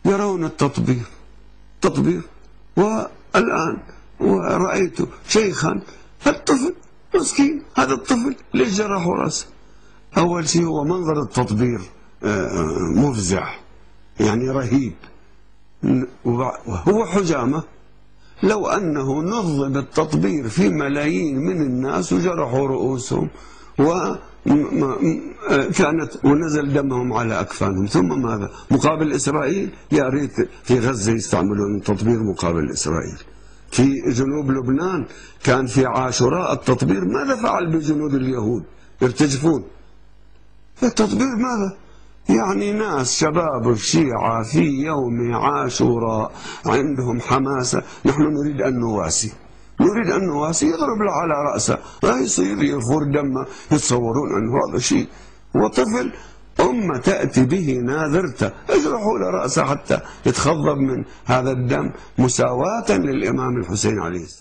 يرون التطبير والآن ورأيت شيخا، الطفل مسكين، هذا الطفل ليش جرحوا رأسه؟ أول شيء هو منظر التطبير مفزع، يعني رهيب، وهو حجامة. لو أنه نظم التطبير في ملايين من الناس وجرحوا رؤوسهم ونزل دمهم على أكفانهم، ثم ماذا؟ مقابل إسرائيل؟ يا ريت في غزة يستعملون التطبير مقابل إسرائيل. في جنوب لبنان كان في عاشوراء التطبير، ماذا فعل بجنود اليهود؟ يرتجفون. التطبير ماذا؟ يعني ناس شباب الشيعة في يوم عاشوراء عندهم حماسة، نحن نريد أن نواسي، يضرب له على رأسه، لا يصير يفور دمه، يتصورون أنه هذا شيء، وطفل أمة تأتي به ناذرته، اجرحوا له رأسه حتى يتخضب من هذا الدم مساواة للإمام الحسين عليه السلام.